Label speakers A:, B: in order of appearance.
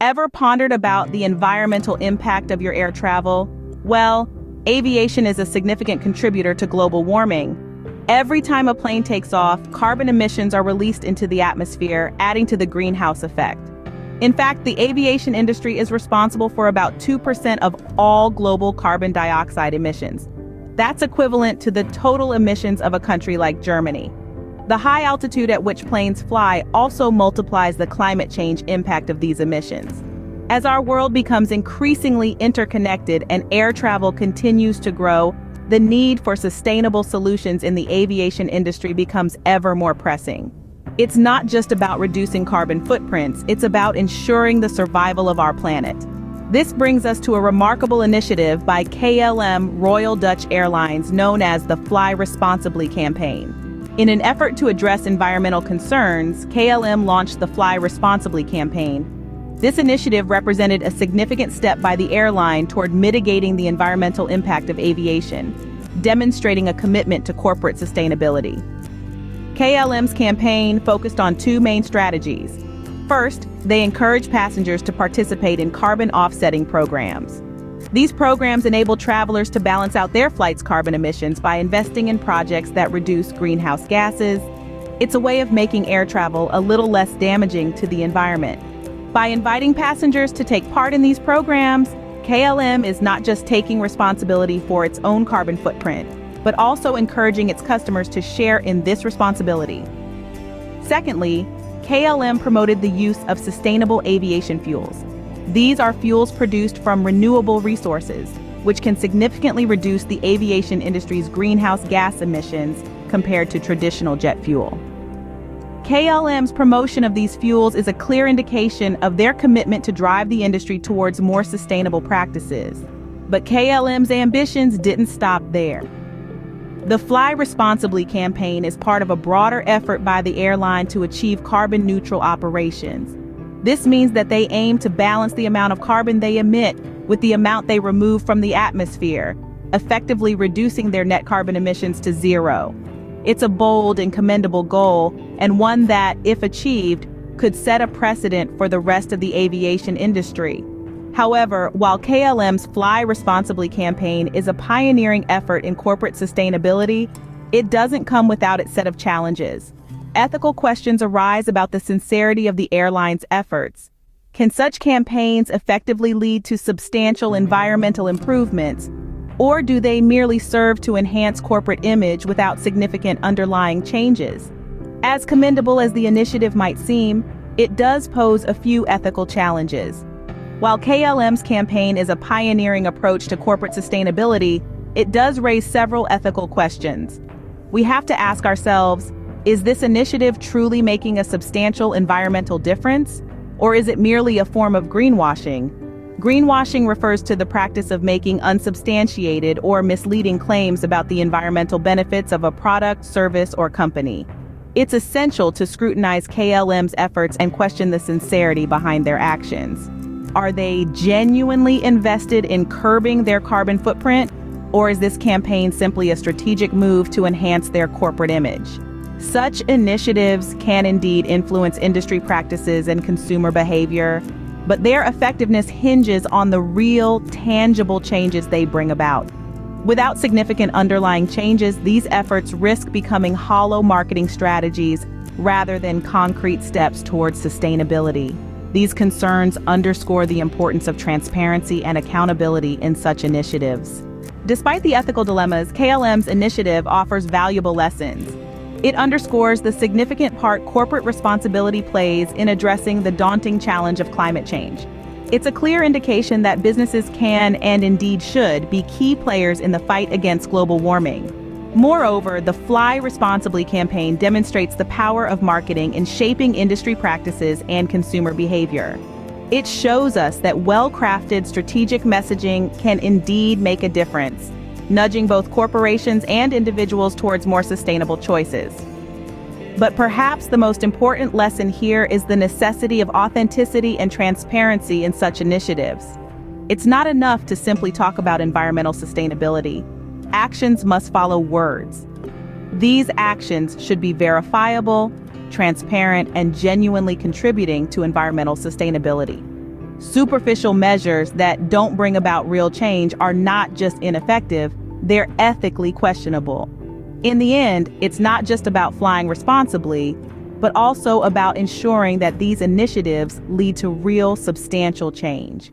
A: Ever pondered about the environmental impact of your air travel? Well, aviation is a significant contributor to global warming. Every time a plane takes off, carbon emissions are released into the atmosphere, adding to the greenhouse effect. In fact, the aviation industry is responsible for about 2% of all global carbon dioxide emissions. That's equivalent to the total emissions of a country like Germany. The high altitude at which planes fly also multiplies the climate change impact of these emissions. As our world becomes increasingly interconnected and air travel continues to grow, the need for sustainable solutions in the aviation industry becomes ever more pressing. It's not just about reducing carbon footprints, it's about ensuring the survival of our planet. This brings us to a remarkable initiative by KLM Royal Dutch Airlines known as the Fly Responsibly campaign. In an effort to address environmental concerns, KLM launched the Fly Responsibly campaign. This initiative represented a significant step by the airline toward mitigating the environmental impact of aviation, demonstrating a commitment to corporate sustainability. KLM's campaign focused on two main strategies. First, they encourage passengers to participate in carbon offsetting programs. These programs enable travelers to balance out their flight's carbon emissions by investing in projects that reduce greenhouse gases. It's a way of making air travel a little less damaging to the environment. By inviting passengers to take part in these programs, KLM is not just taking responsibility for its own carbon footprint, but also encouraging its customers to share in this responsibility. Secondly, KLM promoted the use of sustainable aviation fuels. These are fuels produced from renewable resources, which can significantly reduce the aviation industry's greenhouse gas emissions compared to traditional jet fuel. KLM's promotion of these fuels is a clear indication of their commitment to drive the industry towards more sustainable practices. But KLM's ambitions didn't stop there. The Fly Responsibly campaign is part of a broader effort by the airline to achieve carbon-neutral operations. This means that they aim to balance the amount of carbon they emit with the amount they remove from the atmosphere, effectively reducing their net carbon emissions to zero. It's a bold and commendable goal, and one that, if achieved, could set a precedent for the rest of the aviation industry. However, while KLM's Fly Responsibly campaign is a pioneering effort in corporate sustainability, it doesn't come without its set of challenges. Ethical questions arise about the sincerity of the airline's efforts. Can such campaigns effectively lead to substantial environmental improvements, or do they merely serve to enhance corporate image without significant underlying changes? As commendable as the initiative might seem, it does pose a few ethical challenges. While KLM's campaign is a pioneering approach to corporate sustainability, it does raise several ethical questions. We have to ask ourselves, is this initiative truly making a substantial environmental difference, or is it merely a form of greenwashing? Greenwashing refers to the practice of making unsubstantiated or misleading claims about the environmental benefits of a product, service, or company. It's essential to scrutinize KLM's efforts and question the sincerity behind their actions. Are they genuinely invested in curbing their carbon footprint, or is this campaign simply a strategic move to enhance their corporate image? Such initiatives can indeed influence industry practices and consumer behavior, but their effectiveness hinges on the real, tangible changes they bring about. Without significant underlying changes, these efforts risk becoming hollow marketing strategies rather than concrete steps towards sustainability. These concerns underscore the importance of transparency and accountability in such initiatives. Despite the ethical dilemmas, KLM's initiative offers valuable lessons. It underscores the significant part corporate responsibility plays in addressing the daunting challenge of climate change. It's a clear indication that businesses can, and indeed should, be key players in the fight against global warming. Moreover, the Fly Responsibly campaign demonstrates the power of marketing in shaping industry practices and consumer behavior. It shows us that well-crafted strategic messaging can indeed make a difference, nudging both corporations and individuals towards more sustainable choices. But perhaps the most important lesson here is the necessity of authenticity and transparency in such initiatives. It's not enough to simply talk about environmental sustainability. Actions must follow words. These actions should be verifiable, transparent, and genuinely contributing to environmental sustainability. Superficial measures that don't bring about real change are not just ineffective, they're ethically questionable. In the end, it's not just about flying responsibly, but also about ensuring that these initiatives lead to real substantial change.